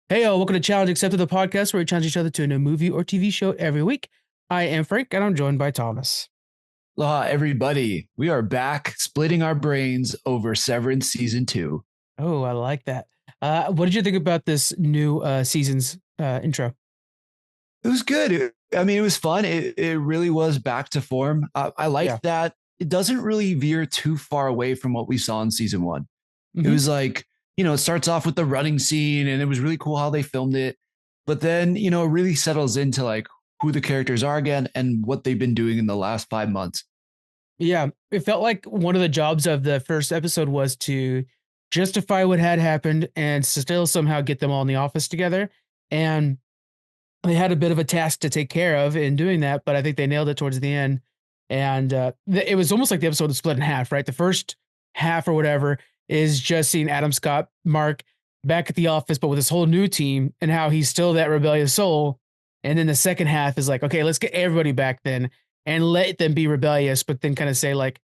Hey, welcome to Challenge Accepted, the podcast where we challenge each other to a new movie or TV show every week. I am Frank, and I'm joined by Thomas. Aloha, everybody. We are back splitting our brains over Severance season 2. Oh, I like that. What did you think about this new season's intro? It was good. It was fun. It really was back to form. I Yeah. like that it doesn't really veer too far away from what we saw in season 1. It Hmm. was like, it starts off with the running scene and it was really cool how they filmed it. But then, it really settles into like who the characters are again and what they've been doing in the last 5 months. Yeah. It felt like one of the jobs of the first episode was to justify what had happened and still somehow get them all in the office together. And they had a bit of a task to take care of in doing that, but I think they nailed it towards the end. And it was almost like the episode was split in half, right? The first half or whatever is just seeing Adam Scott, Mark back at the office, but with this whole new team and how he's still that rebellious soul. And then the second half is like, okay, let's get everybody back then and let them be rebellious, but then kind of say, like,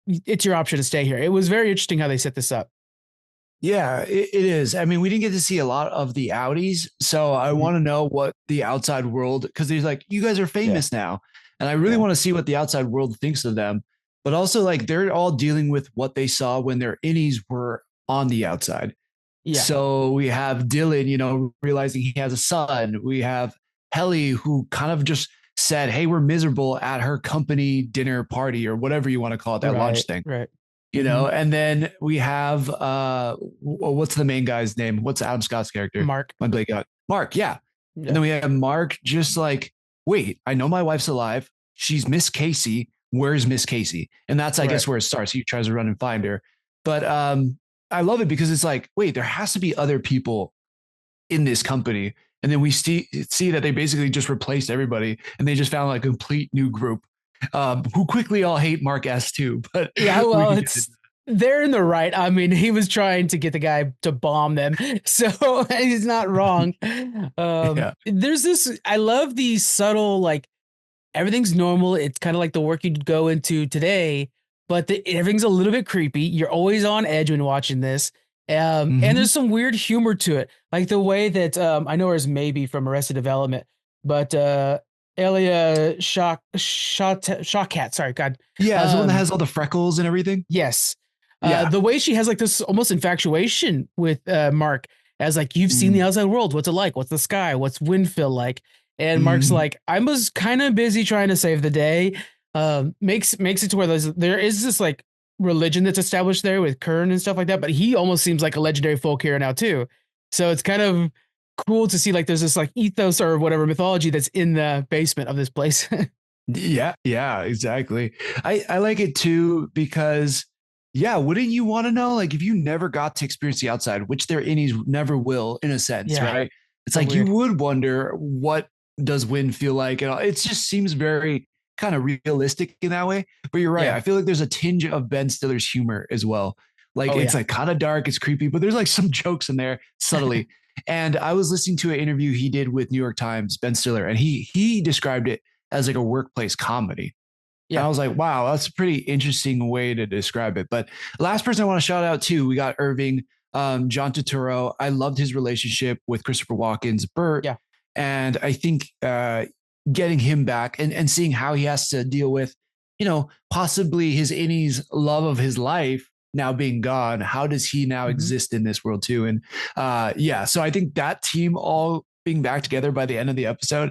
it's your option to stay here. It was very interesting how they set this up. Yeah, it is. I mean, we didn't get to see a lot of the outies, so I Mhm. want to know what the outside world, because there's like, you guys are Yeah. famous now, and I really Yeah. want to see what the outside world thinks of them. But also, like, they're all dealing with what they saw when their innies were on the outside. Yeah. So we have Dylan, realizing he has a son. We have Helly, who kind of just said, "Hey, we're miserable at her company dinner party or whatever you want to call it, that lunch Right. thing." Right. Hmm. And then we have what's the main guy's name? What's Adam Scott's character? Mark. My Blake out. Mark, yeah. And Yeah. then we have Mark just like, wait, I know my wife's alive. She's Miss Casey. Where's Miss Casey? And that's, I Right. guess, where it starts. He tries to run and find her. But I love it because it's like, wait, there has to be other people in this company. And then we see that they basically just replaced everybody and they just found like a complete new group who quickly all hate Mark S too. But Yeah, we well, can get it's they're in the right. I mean, he was trying to get the guy to bomb them, so he's not wrong. yeah. There's this. I love these subtle, like, everything's normal. It's kind of like the work you'd go into today, but everything's a little bit creepy. You're always on edge when watching this. And Mm-hmm. there's some weird humor to it, like the way that I know her as maybe from Arrested Development, but Elia Shawkat. Sorry, God. Yeah, as the one that Um, has all the freckles and everything. Yes. Yeah. The way she has like this almost infatuation with Mark, as like, you've seen the Mm. outside world. What's it like? What's the sky? What's wind feel like? And Mark's Mm. like, I was kind of busy trying to save the day. Makes it to where there is this like religion that's established there with Kern and stuff like that. But he almost seems like a legendary folk hero now too. So it's kind of cool to see like there's this like ethos or whatever mythology that's in the basement of this place. Yeah, yeah, exactly. I like it too because yeah, wouldn't you want to know like if you never got to experience the outside, which their innies never will in a sense, Yeah. right? It's So like you weird. would wonder what does wind feel like and all. It just seems very kind of realistic in that way. But you're right. Yeah. I feel like there's a tinge of Ben Stiller's humor as well. Like Oh it's yeah. like kind of dark, it's creepy, but there's like some jokes in there subtly. And I was listening to an interview he did with New York Times, Ben Stiller, and he described it as like a workplace comedy. And Yeah. I was like, wow, that's a pretty interesting way to describe it. But last person I want to shout out to, we got Irving, John Turturro. I loved his relationship with Christopher Walken's Bert. Yeah. And I think getting him back and seeing how he has to deal with, possibly his innie's love of his life now being gone. How does he now Mhm. exist in this world too? And yeah, so I think that team all being back together by the end of the episode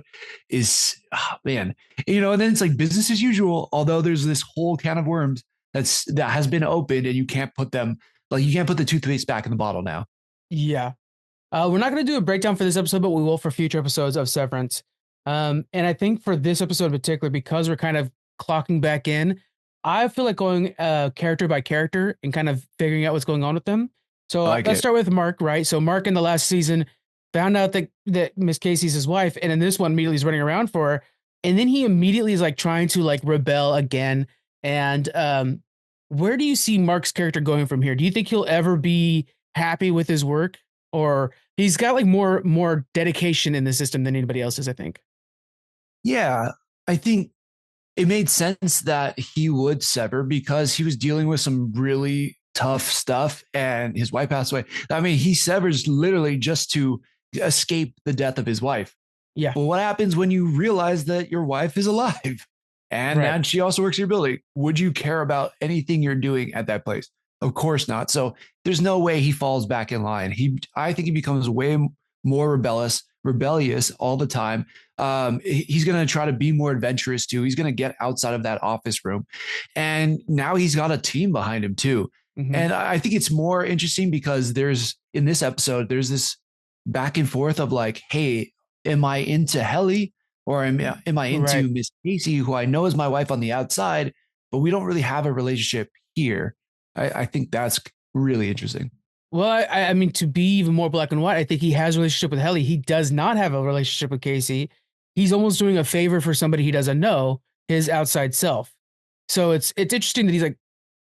is, oh, man, and then it's like business as usual, although there's this whole can of worms that has been opened and you can't put them, like you can't put the toothpaste back in the bottle now. Yeah. We're not going to do a breakdown for this episode, but we will for future episodes of Severance. And I think for this episode in particular, because we're kind of clocking back in, I feel like going character by character and kind of figuring out what's going on with them. So I like let's it. start with Mark, right? So Mark in the last season found out that Miss Casey's his wife, and in this one immediately is running around for her, and then he immediately is like trying to like rebel again. And where do you see Mark's character going from here? Do you think he'll ever be happy with his work, or he's got like more dedication in the system than anybody else's, I think. Yeah, I think it made sense that he would sever because he was dealing with some really tough stuff and his wife passed away. I mean, he severs literally just to escape the death of his wife. Yeah. Well, what happens when you realize that your wife is alive and Right. that she also works in your building? Would you care about anything you're doing at that place? Of course not. So there's no way he falls back in line. I think he becomes way more rebellious all the time. He's going to try to be more adventurous too. He's going to get outside of that office room, and now he's got a team behind him too. Mm-hmm. And I think it's more interesting because in this episode, there's this back and forth of like, hey, am I into Helly or am I into Right. Miss Casey, who I know is my wife on the outside, but we don't really have a relationship here. I think that's really interesting. Well, I mean, to be even more black and white, I think he has a relationship with Helly. He does not have a relationship with Casey. He's almost doing a favor for somebody he doesn't know, his outside self. So it's interesting that he's like,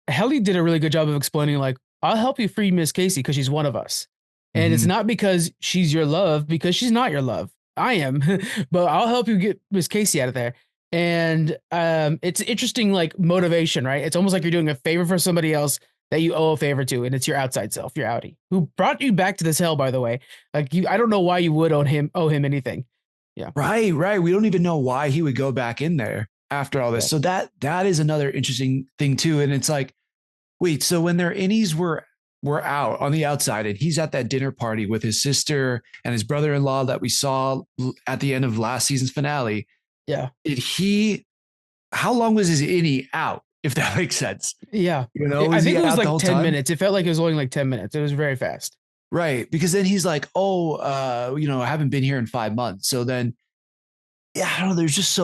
Helly did a really good job of explaining, like, I'll help you free Miss Casey because she's one of us. And it's Mm-hmm. not because she's your love, because she's not your love. I am, but I'll help you get Miss Casey out of there. And it's interesting, like motivation, right? It's almost like you're doing a favor for somebody else that you owe a favor to, and it's your outside self, your outie, who brought you back to this hell, by the way. Like I don't know why you would owe him anything. Yeah. Right, right. We don't even know why he would go back in there after all this. Yeah. So that is another interesting thing too. And it's like, wait, so when their innies were out on the outside and he's at that dinner party with his sister and his brother-in-law that we saw at the end of last season's finale, Yeah. did he how long was his innie out, if that makes sense? Yeah. You know, I was think he it was out the like whole 10 time? minutes. It felt like it was only like 10 minutes. It was very fast. Right. Because then he's like, oh, I haven't been here in 5 months. So then, yeah, I don't know. There's just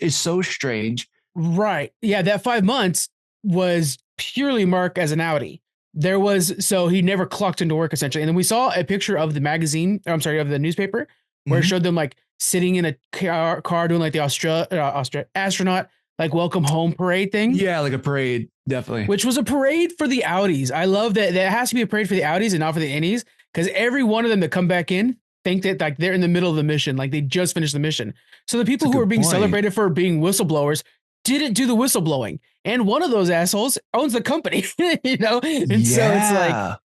it's so strange. Right. Yeah. That 5 months was purely Mark as an outie. There was, so he never clocked into work essentially. And then we saw a picture of the magazine, or I'm sorry, of the newspaper where it Mhm. showed them like sitting in a car doing like the astronaut, like welcome home parade thing, Yeah, like a parade, definitely. which was a parade for the outies. I love that. That has to be a parade for the outies and not for the innies, because every one of them that come back in think that like they're in the middle of the mission, like they just finished the mission. So the It's a people who are good being point. celebrated for being whistleblowers didn't do the whistleblowing, and one of those assholes owns the company, and so it's like, Yeah.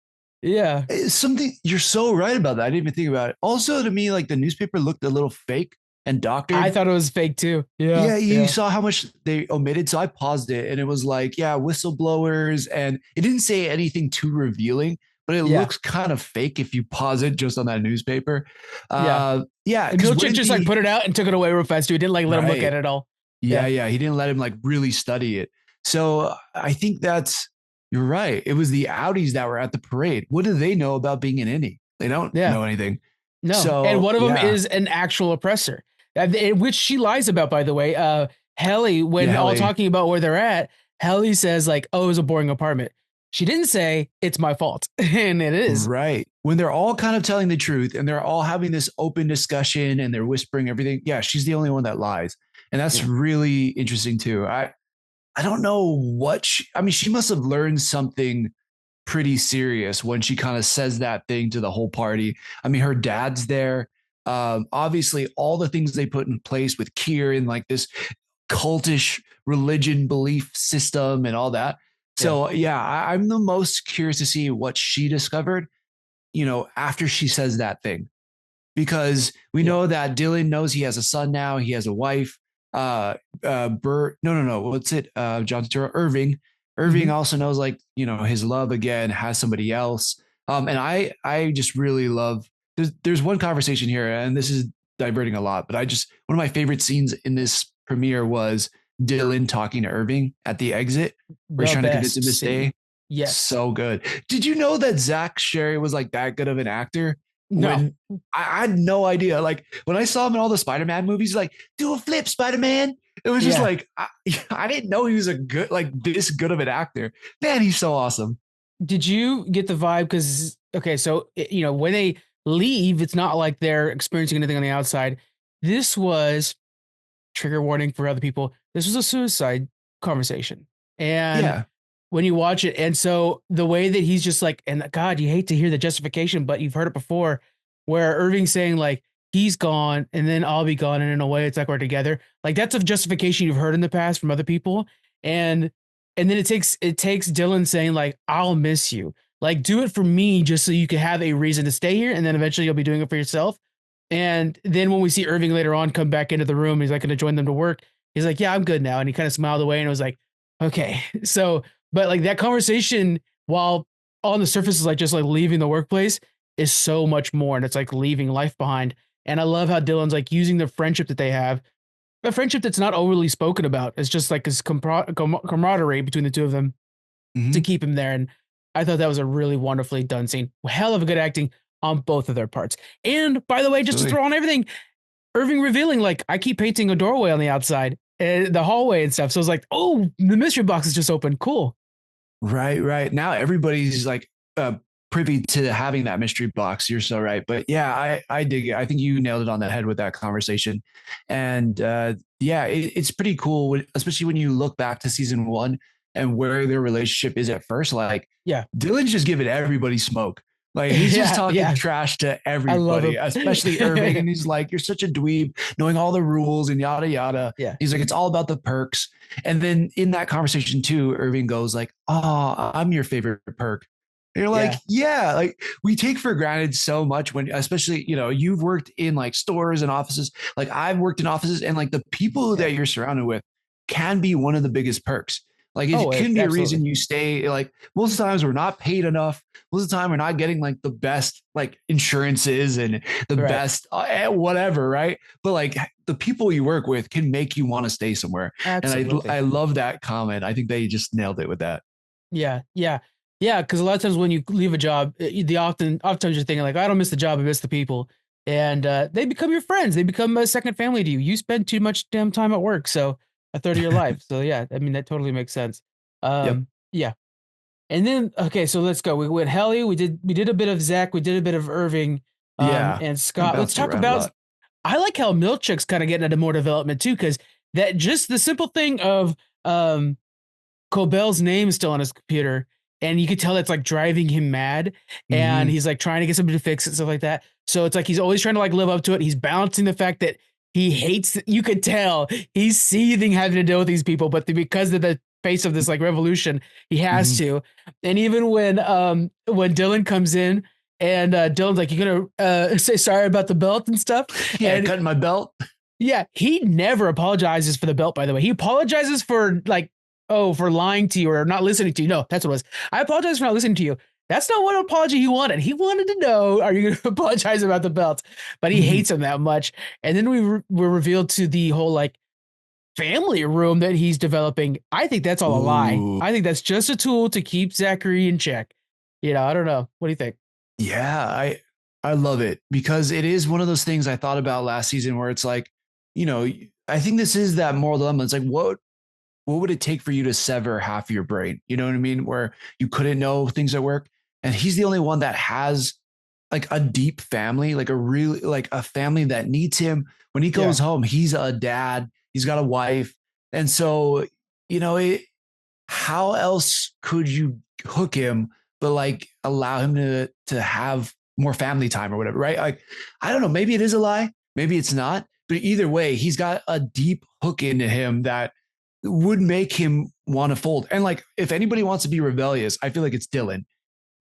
yeah, It's something you're so right about that. I didn't even think about it. Also, to me, like the newspaper looked a little fake and I doctored. thought it was fake too. Yeah, Yeah, you yeah, saw how much they omitted. So I paused it and it was like, yeah, whistleblowers. And it didn't say anything too revealing, but it yeah, looks kind of fake if you pause it just on that newspaper. yeah. Yeah, And because Milchick wouldn't just like the put it out and took it away real fast too. He didn't like let him look at right. it at all. Yeah, Yeah, yeah. He didn't let him like really study it. So I think you're right. It was the Audis that were at the parade. What do they know about being an innie? They don't yeah. know anything. No, and So one of them yeah, is an actual oppressor, which she lies about, by the way. Helly, yeah, when all Helly. talking about where they're at, Helly says like, "Oh, it was a boring apartment." She didn't say it's my fault, and it is. Right. When they're all kind of telling the truth and they're all having this open discussion and they're whispering everything. Yeah, she's the only one that lies. And that's Yeah, really interesting too. I don't know I mean, she must have learned something pretty serious when she kind of says that thing to the whole party. I mean, her dad's there. Obviously, all the things they put in place with Kier and like this cultish religion belief system and all that. yeah, So yeah, I'm the most curious to see what she discovered, after she says that thing, because we yeah, know that Dylan knows he has a son now, he has a wife. Bert, no, what's it? John Turturro, Irving. hmm, Irving also knows, like, his love again has somebody else. And I just really love. There's one conversation here, and this is diverting a lot, but one of my favorite scenes in this premiere was Dylan talking to Irving at the exit, where he's the trying to convince him best to scene. stay. Yes. So good. Did you know that Zach Sherry was like that good of an actor? No. When I had no idea. Like when I saw him in all the Spider-Man movies, like do a flip, Spider-Man. It was just Yeah. like I didn't know he was a good, like this good of an actor. Man, he's so awesome. Did you get the vibe? Because okay, so when they leave, it's not like they're experiencing anything on the outside. This was trigger warning for other people. This was a suicide conversation. And Yeah. when you watch it, and so the way that he's just like, and God, you hate to hear the justification, but you've heard it before, where Irving's saying like he's gone and then I'll be gone, and in a way it's like we're together. Like that's a justification you've heard in the past from other people. And then it takes Dylan saying like I'll miss you. Like, do it for me just so you can have a reason to stay here, and then eventually you'll be doing it for yourself. And then when we see Irving later on come back into the room, he's like going to join them to work. He's like, yeah, I'm good now. And he kind of smiled away and was like, okay. So, but like that conversation, while on the surface is like just like leaving the workplace, is so much more. And it's like leaving life behind. And I love how Dylan's like using the friendship that they have, a friendship that's not overly spoken about. It's just like this camaraderie between the two of them to Mhm. keep him there. And I thought that was a really wonderfully done scene. Hell of a good acting on both of their parts. And by the way, just to Absolutely. throw on everything, Irving revealing, like, I keep painting a doorway on the outside, the hallway and stuff. So it's like, oh, the mystery box is just open. Cool. Right, right. Now everybody's like privy to having that mystery box. You're so right. But yeah, I dig it. I think you nailed it on the head with that conversation. And yeah, it's pretty cool, especially when you look back to season one and where their relationship is at first. Like Yeah. Dylan's just giving everybody smoke. Like he's just Yeah. talking Yeah. trash to I love everybody, him. especially Irving. And he's like, "You're such a dweeb, knowing all the rules and yada yada." Yeah. He's like, "It's all about the perks." And then in that conversation too, Irving goes like, "Oh, I'm your favorite perk." And you're like, Yeah. yeah, like we take for granted so much when, especially, you know, you've worked in like stores and offices. Like I've worked in offices, and like the people Yeah. that you're surrounded with can be one of the biggest perks. Like Oh, it can be a absolutely. reason you stay. Like most of the times we're not paid enough. Most of the time we're not getting like the best like insurances and the Right. best whatever, right? But like the people you work with can make you want to stay somewhere. And Absolutely. I love that comment. I think they just nailed it with that. Yeah. Yeah. Yeah. Cause a lot of times when you leave a job, oftentimes you're thinking like, I don't miss the job. I miss the people. And they become your friends. They become a second family to you. You spend too much damn time at work. So a third of your life. So yeah, I mean, that totally makes sense. Yep. Yeah. And then okay, so let's go. We went Helly, we did a bit of Zach, we did a bit of Irving, Yeah. and We Scott. Let's bounced talk around a about lot. I like how Milchick's kind of getting into more development too, because that just the simple thing of um Cobell's name is still on his computer, and you could tell that's like driving him mad, and Mm-hmm. he's like trying to get somebody to fix it, stuff like that. So it's like he's always trying to like live up to it. He's balancing the fact that he hates. You could tell he's seething having to deal with these people, but because of the face of this like revolution, he has Mm-hmm. to. And even when Dylan comes in. And Dylan's like, "You gonna say sorry about the belt and stuff?" Yeah, And cutting my belt. yeah, he never apologizes for the belt, by the way. He apologizes for like, oh, for lying to you or not listening to you. No, that's what it was. I apologize for not listening to you. That's not what apology he wanted. He wanted to know, are you going to apologize about the belt? But he Mm-hmm. hates him that much. And then were revealed to the whole like family room that he's developing. I think that's all a lie. Ooh. I think that's just a tool to keep Zachary in check. I don't know. What do you think? Yeah, I love it because it is one of those things I thought about last season where it's like, you know, I think this is that moral dilemma. It's like what would it take for you to sever half your brain? You know what I mean? Where you couldn't know things at work. And he's the only one that has like a deep family, like a really like a family that needs him. When he Yeah. goes home, he's a dad, he's got a wife. And so, you know, how else could you hook him but like allow him to have more family time or whatever, right? Like I don't know, maybe it is a lie, maybe it's not, but either way, he's got a deep hook into him that would make him want to fold. And like if anybody wants to be rebellious, I feel like it's Dylan.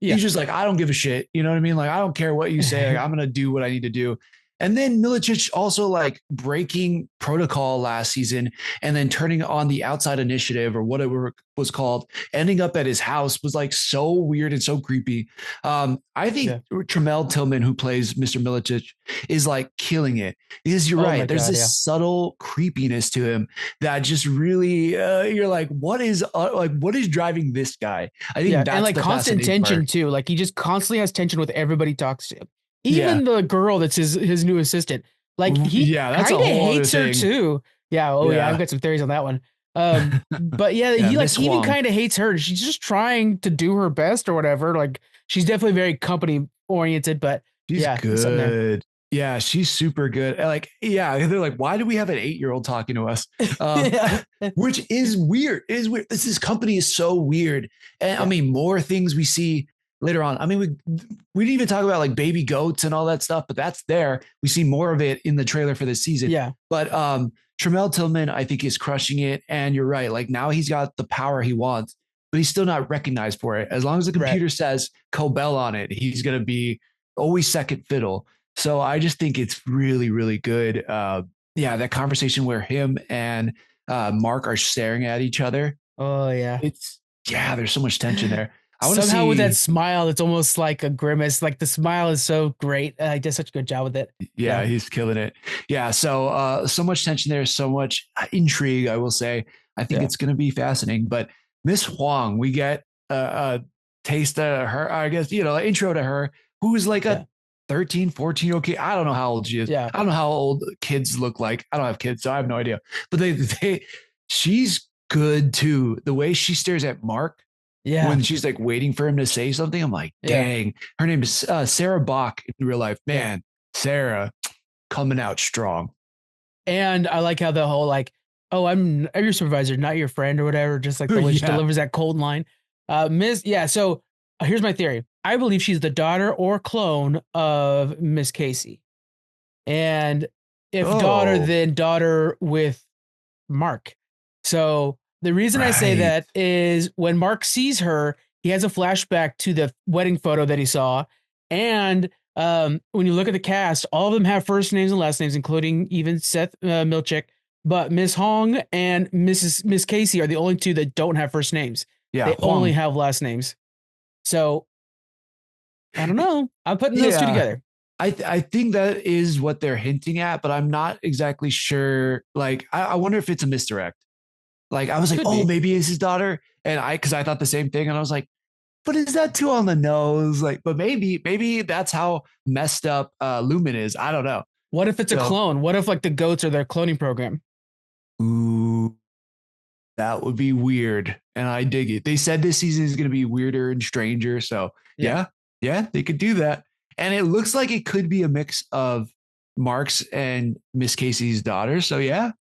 Yeah. He's just like, I don't give a shit. You know what I mean? Like, I don't care what you say. Like, I'm going to do what I need to do. And then Milicic also like breaking protocol last season and then turning on the outside initiative or whatever it was called, ending up at his house was like so weird and so creepy. I think Yeah. Tremel Tillman, who plays Mr. Milicic, is like killing it because you're Oh my right. There's God. this Yeah. subtle creepiness to him that just really, you're like, what is driving this guy? I think Yeah, and that's like the constant fascinating tension part. too. Like he just constantly has tension with everybody he talks to. Yeah. Even the girl that's his new assistant. Like he Yeah, that's a kind of whole other hates her thing. too. Yeah, oh yeah, I've Yeah. got some theories on that one. But yeah, Yeah, he like Miss he even Huang. kind of hates her. She's just trying to do her best or whatever. Like she's definitely very company oriented, but She's yeah, there's something there. good. Yeah, she's super good. Like, yeah, they're like, why do we have an 8-year-old talking to us? Um, Yeah. which is weird. It is weird. This company is so weird. And I Yeah. mean, more things we see later on. I mean, we didn't even talk about like baby goats and all that stuff, but that's there. We see more of it in the trailer for this season. Yeah. But Tremel Tillman, I think, is crushing it. And you're right. Like now he's got the power he wants. but he's still not recognized for it. As long as the Right. computer says Cobell on it, he's going to be always second fiddle. So I just think it's really, really good. Yeah, that conversation where him and Mark are staring at each other. Oh yeah. It's yeah, there's so much tension there. I want to Somehow with that see. smile, it's almost like a grimace. Like the smile is so great. He does such a good job with it. Yeah, Yeah. he's killing it. Yeah, so much tension there, so much intrigue. I will say, I think Yeah. it's going to be fascinating. But Miss Huang, we get a taste of her. I guess an intro to her, who's like Yeah. a 13, 14-year-old kid. I don't know how old she is. Yeah. I don't know how old kids look like. I don't have kids, so I have no idea. But she's good too. The way she stares at Mark Yeah. when she's like waiting for him to say something, I'm like, Yeah. dang. Her name is Sarah Bach in real life. Yeah. Man, Sarah coming out strong. And I like how the whole like, oh, I'm your supervisor, not your friend or whatever. Just like the way she Yeah. delivers that cold line. Miss, yeah. So here's my theory. I believe she's the daughter or clone of Miss Casey. And if daughter, Oh, then daughter with Mark. So the reason I say right. that is when Mark sees her, he has a flashback to the wedding photo that he saw. And when you look at the cast, all of them have first names and last names, including even Seth Milchick. But Miss Hong and Miss Casey are the only two that don't have first names. Yeah, They only Huang. have last names. So I don't know. I'm putting those two Yeah. together. I think that is what they're hinting at, but I'm not exactly sure. Like, I wonder if it's a misdirect. Like, I was like, Could oh, be. maybe it's his daughter. And because I thought the same thing. And I was like, but is that too on the nose? Like, but maybe that's how messed up Lumen is. I don't know. What if it's a So, clone? What if like the goats are their cloning program? ooh, that would be weird. And I dig it. They said this season is going to be weirder and stranger. So Yeah. yeah, they could do that. And it looks like it could be a mix of Mark's and Miss Casey's daughter. So yeah,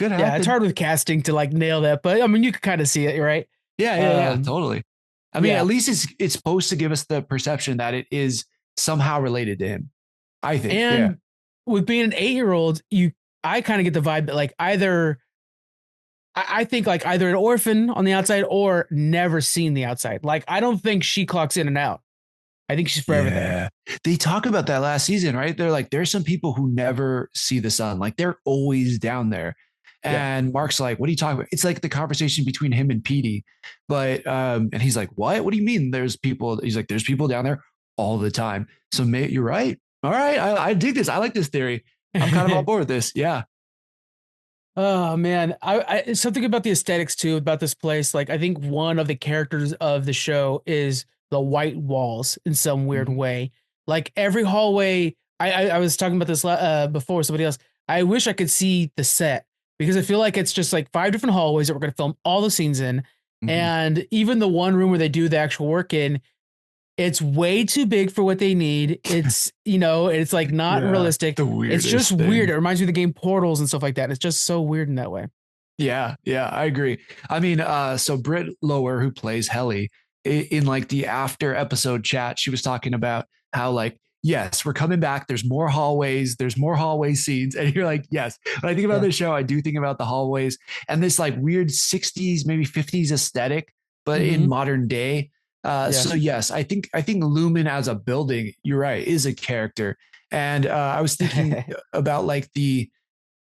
could Yeah, it's happen. hard with casting to like nail that, but I mean, you could kind of see it, right? Yeah, Um, totally. I mean, yeah, at least it's supposed to give us the perception that it is somehow related to him. I think. Yeah. and with being an 8-year-old, I kind of get the vibe that like either I think like either an orphan on the outside or never seen the outside. Like I don't think she clocks in and out. I think she's forever there. Yeah. They talk about that last season, right? They're like, there's some people who never see the sun. Like they're always down there. Yeah, And Mark's like, what are you talking about? It's like the conversation between him and Petey. But and he's like, what? What do you mean there's people? He's like, there's people down there all the time. So mate, you're right. All right. I dig this. I like this theory. I'm kind of on board with this. Yeah. Oh man, something about the aesthetics too about this place. Like I think one of the characters of the show is the white walls in some weird Mhm. way. Like every hallway, I was talking about this before with somebody else. I wish I could see the set because I feel like it's just like 5 different hallways that we're going to film all the scenes in, Mhm. and even the one room where they do the actual work in, it's way too big for what they need. It's it's like not Yeah. realistic. The It's just weirdest weird. thing. It reminds me of the game Portals and stuff like that. And it's just so weird in that way. Yeah, I agree. I mean, so Britt Lower, who plays Helly, in like the after episode chat, she was talking about how like, yes, we're coming back. There's more hallway scenes, and you're like, yes. When I think about Yeah. this show, I do think about the hallways and this like weird '60s, maybe '50s aesthetic, but in Hmm. modern day. Yeah. So yes, I think Lumen as a building, you're right, is a character. And I was thinking about like the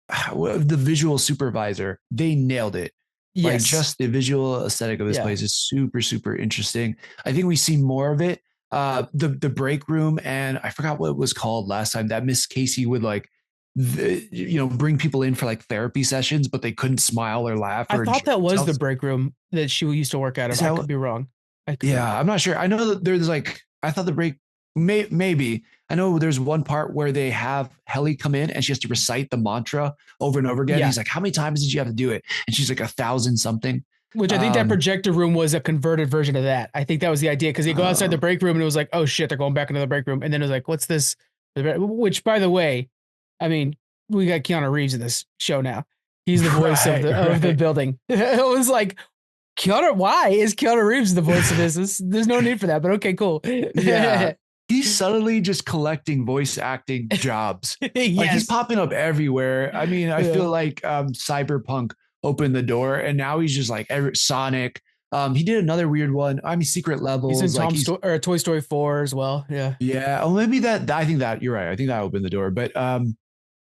visual supervisor, they nailed it. Like Yes. just the visual aesthetic of this Yeah. place is super, super interesting. I think we see more of it. The break room, and I forgot what it was called last time, that Miss Casey would like bring people in for like therapy sessions, but they couldn't smile or laugh I or thought enjoy that was the themselves. break room that she used to work out Is of. I that could be wrong. I could be wrong. yeah, I'm not sure. I know that there's like, I thought the break maybe. I know there's one part where they have Helly come in and she has to recite the mantra over and over again. Yeah. He's like, how many times did you have to do it? And she's like 1,000 something. Which I think that Um, projector room was a converted version of that. I think that was the idea because you go outside the uh, break room and it was like, oh shit, they're going back into the break room. And then it was like, what's this? Which, by the way, I mean, we got Keanu Reeves in this show now. He's the voice of right, the right. building. It was like Keanu. Why is Keanu Reeves the voice of this? There's no need for that, but okay, cool. Yeah. He's suddenly just collecting voice acting jobs. Like he's Yes. popping up everywhere. I mean, I Yeah. feel like Cyberpunk opened the door and now he's just like Sonic, He did another weird one. I mean, Secret He's in Levels, like Tom he's Sto- or Toy Story 4 as well. Yeah. yeah. Oh, maybe I think that you're right. I think that opened the door. But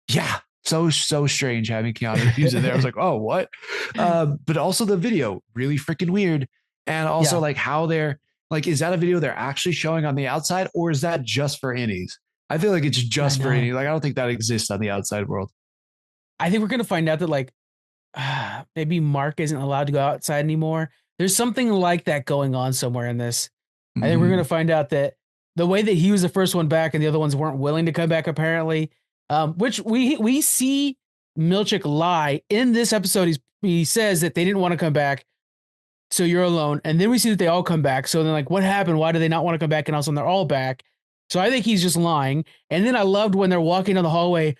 yeah, so strange having Keanu Reeves in there. I was like, oh, what? But also the video really freaking weird, and also Yeah, like how they're like, is that a video they're actually showing on the outside, or is that just for innies? I feel like it's I just for know. innies. Like I don't think that exists on the outside world. I think we're gonna find out that like maybe Mark isn't allowed to go outside anymore. There's something like that going on somewhere in this. I think we're gonna Mhm. find out that the way that he was the first one back and the other ones weren't willing to come back apparently, which we see Milchick lie in this episode. He says that they didn't want to come back, so you're alone, and then we see that they all come back. So then like, what happened? Why do they not want to come back? And all of a sudden they're all back. So I think he's just lying. And then I loved when they're walking down the hallway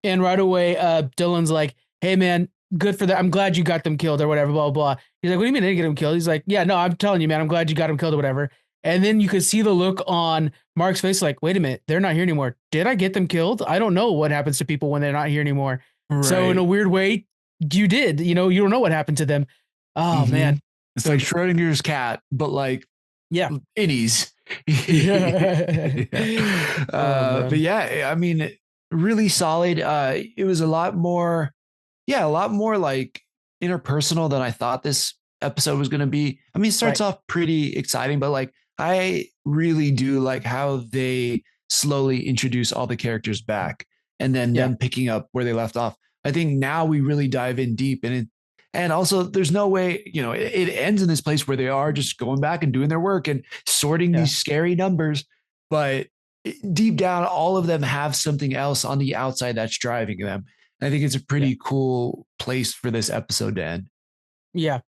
and right away, Dylan's like, "Hey, man, good for that. I'm glad you got them killed or whatever." Blah blah. He's like, "What do you mean I didn't get them killed?" He's like, "Yeah, no, I'm telling you, man. I'm glad you got them killed or whatever." And then you could see the look on Mark's face, like, "Wait a minute, they're not here anymore. Did I get them killed? I don't know what happens to people when they're not here anymore." So in a Right. weird way, you did. You know, you don't know what happened to them. Oh Hmm. man. It's like So Schrodinger's cat, but like yeah, innies. yeah. Yeah. Oh But man. yeah, I mean, really solid. It was a lot more, yeah, a lot more like interpersonal than I thought this episode was going to be. I mean, it starts Right. off pretty exciting, but like I really do like how they slowly introduce all the characters back and then Yeah. them picking up where they left off. I think now we really dive in deep and also there's no way, it ends in this place where they are just going back and doing their work and sorting Yeah. these scary numbers. But deep down, all of them have something else on the outside that's driving them. I think it's a Yeah. pretty cool place for this episode to end. Yeah.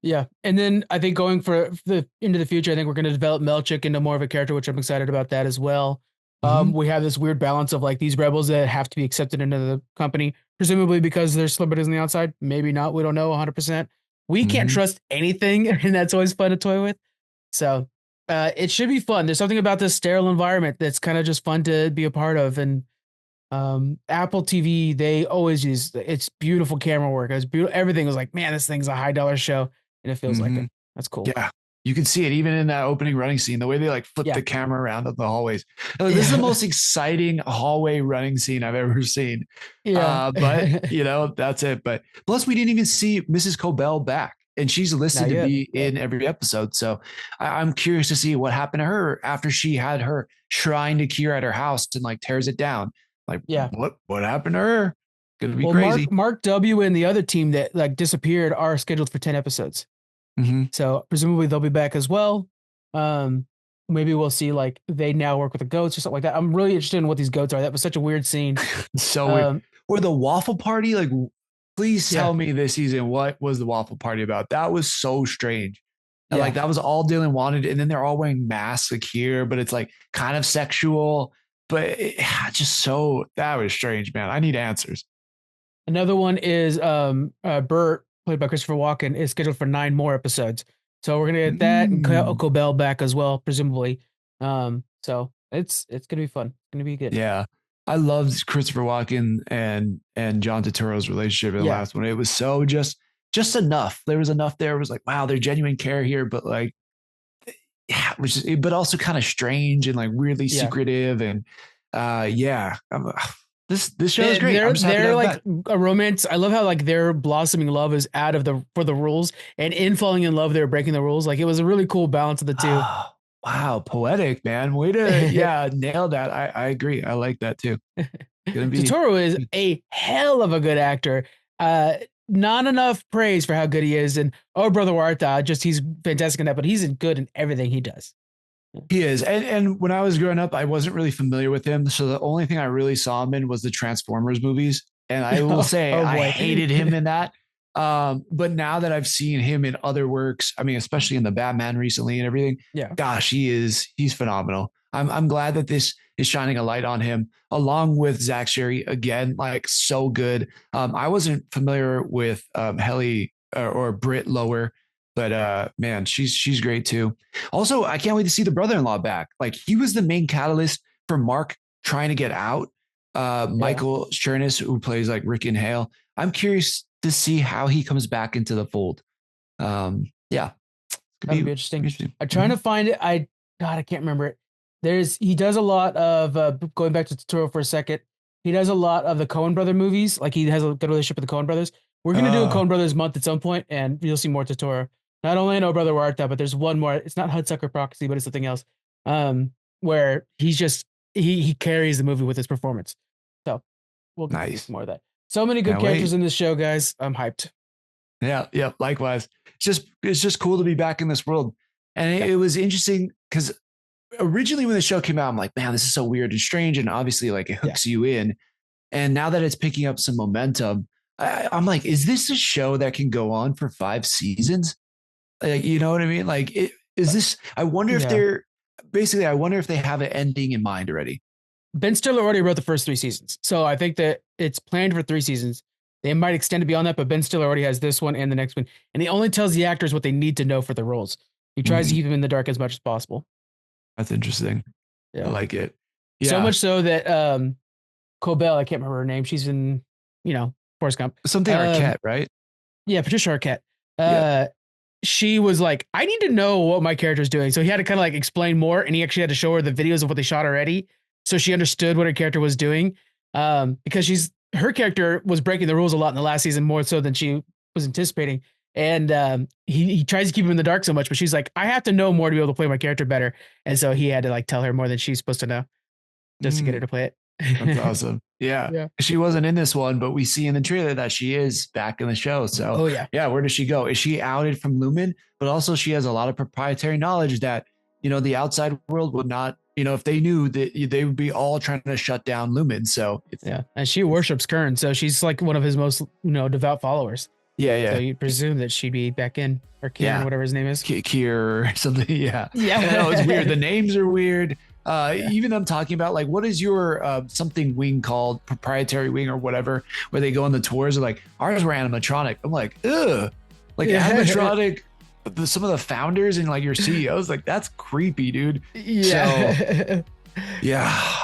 Yeah, and then I think going for the into the future, I think we're going to develop Melchick into more of a character, which I'm excited about that as well. Mm-hmm. We have this weird balance of like these rebels that have to be accepted into the company, presumably because there's celebrities on the outside. Maybe not. We don't know 100%. We can't Mm-hmm. trust anything, and that's always fun to toy with. So it should be fun. There's something about this sterile environment that's kind of just fun to be a part of, and Apple TV, they always use it's beautiful camera work. It's beautiful. Everything was like, man, this thing's a $high show, and it feels like Mm-hmm. it. That's cool. Yeah. You can see it even in that opening running scene, the way they like flip Yeah, the camera around up the hallways. Like, this is the yeah, most exciting hallway running scene I've ever seen. yeah. But that's it. But plus, we didn't even see Mrs. Cobell back, and she's listed Not to yet. be in every episode. So I'm curious to see what happened to her after she had her shrine to Kira at her house and like tears it down. Like Yeah. what happened to her? Gonna be Well, crazy. Mark W and the other team that like disappeared are scheduled for 10 episodes. Mm-hmm. So presumably they'll be back as well. Um, maybe we'll see like they now work with the goats or something like that. I'm really interested in what these goats are. That was such a weird scene. So weird. Um, Or the waffle party, like please yeah, tell me this season what was the waffle party about? That was so strange. And yeah. like that was all Dylan wanted. And then they're all wearing masks like here, but it's like kind of sexual. But just so that was strange, man. I need answers. Another one is Bert, played by Christopher Walken, is scheduled for 9 more episodes. So we're gonna get that and Mm. Cobell back as well, presumably. So it's gonna be fun. It's gonna be good. Yeah. I loved Christopher Walken and John Turturro's relationship in the Yeah, last one. It was so just enough. There was enough there. It was like, wow, there's genuine care here, but like yeah, but also kind of strange and like weirdly yeah. secretive and yeah. This show is great. I'm just happy to They're have like that. a romance. I love how like their blossoming love is out of the for the rules, and in falling in love, they're breaking the rules. Like it was a really cool balance of the two. Oh, wow, poetic man. Way to yeah, nail that. I agree. I like that too. Gonna be Totoro is a hell of a good actor. Not enough praise for how good he is, and oh, brother Warta, just he's fantastic in that. But he's good in everything he does. he is. And when I was growing up, I wasn't really familiar with him. So the only thing I really saw him in was the Transformers movies. And I will say Oh I boy, hated him in that. But now that I've seen him in other works, I mean, especially in the Batman recently and everything, yeah, gosh, he's phenomenal. I'm glad that this is shining a light on him along with Zach Sherry again, like so good. I wasn't familiar with Helly or Britt Lower, but man, she's great too. Also, I can't wait to see the brother-in-law back. Like he was the main catalyst for Mark trying to get out. yeah. Michael Chernis, who plays like Rick and Hale. I'm curious to see how he comes back into the fold. Yeah, That'll be interesting. I'm trying to find it. God, I can't remember it. He does a lot of going back to Totoro for a second. He does a lot of the Coen brother movies. Like he has a good relationship with the Coen brothers. We're gonna do a Coen brothers month at some point, and you'll see more Totoro. Not only in Oh Brother Where Art Thou, but there's one more. It's not Hudsucker Proxy, but it's something else. Where he's just he carries the movie with his performance. So we'll get some more of that. So many good characters in this show, guys. I'm hyped. Yeah. Likewise. It's just cool to be back in this world. And it was interesting because originally when the show came out, I'm like, man, this is so weird and strange. And obviously like it hooks you in. And now that it's picking up some momentum, I'm like, is this a show that can go on for 5 seasons? Like, you know what I mean? Like, is this, I wonder if I wonder if they have an ending in mind already. Ben Stiller already wrote the first 3 seasons. So I think that it's planned for 3 seasons. They might extend it beyond that, but Ben Stiller already has this one and the next one. And he only tells the actors what they need to know for the roles. He tries to keep them in the dark as much as possible. That's interesting. Yeah. I like it. Yeah. So much so that Cobell, I can't remember her name. She's in, Forrest Gump. Something Arquette, right? Yeah, Patricia Arquette. She was like, I need to know what my character's doing. So he had to kind of like explain more, and he actually had to show her the videos of what they shot already, so she understood what her character was doing. Because her character was breaking the rules a lot in the last season, more so than she was anticipating. And he tries to keep him in the dark so much, but she's like, I have to know more to be able to play my character better. And so he had to like tell her more than she's supposed to know just to get her to play it. That's awesome. Yeah. She wasn't in this one, but we see in the trailer that she is back in the show. So where does she go? Is she outed from Lumen? But also she has a lot of proprietary knowledge that, the outside world would not, if they knew, that they would be all trying to shut down Lumen. So and she worships Kern. So she's like one of his most, devout followers. Yeah. So you presume that she'd be back in, or Kier, or whatever his name is. Kier or something. Yeah. I know, it's weird. The names are weird. Even them talking about like, what is your something wing called, proprietary wing or whatever, where they go on the tours, are like, ours were animatronic. I'm like, ugh, like animatronic. Some of the founders and like your CEOs, like that's creepy, dude. So,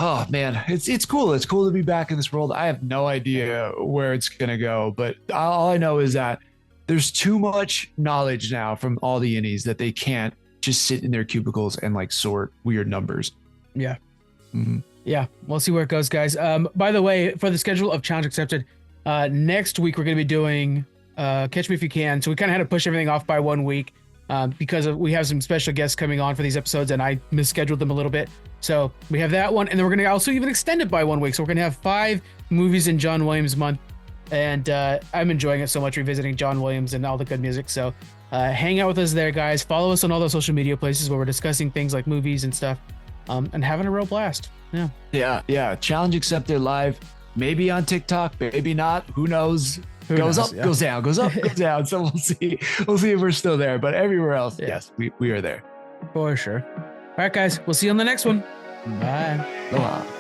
oh man, it's cool. It's cool to be back in this world. I have no idea where it's gonna go, but all I know is that there's too much knowledge now from all the innies that they can't just sit in their cubicles and like sort weird numbers. Yeah. We'll see where it goes, guys. By the way, for the schedule of Challenge Accepted, next week we're going to be doing Catch Me If You Can. So we kind of had to push everything off by 1 week because we have some special guests coming on for these episodes, and I misscheduled them a little bit. So we have that one, and then we're going to also even extend it by 1 week. So we're going to have 5 movies in John Williams month, and I'm enjoying it so much, revisiting John Williams and all the good music. So hang out with us there, guys. Follow us on all the social media places where we're discussing things like movies and stuff, and having a real blast. Yeah. Challenge Accepted live, maybe on TikTok, maybe not. Who knows? Goes up, goes down, goes up, goes down. So we'll see. We'll see if we're still there. But everywhere else, yes, we are there. For sure. All right, guys. We'll see you on the next one. Bye. Aloha.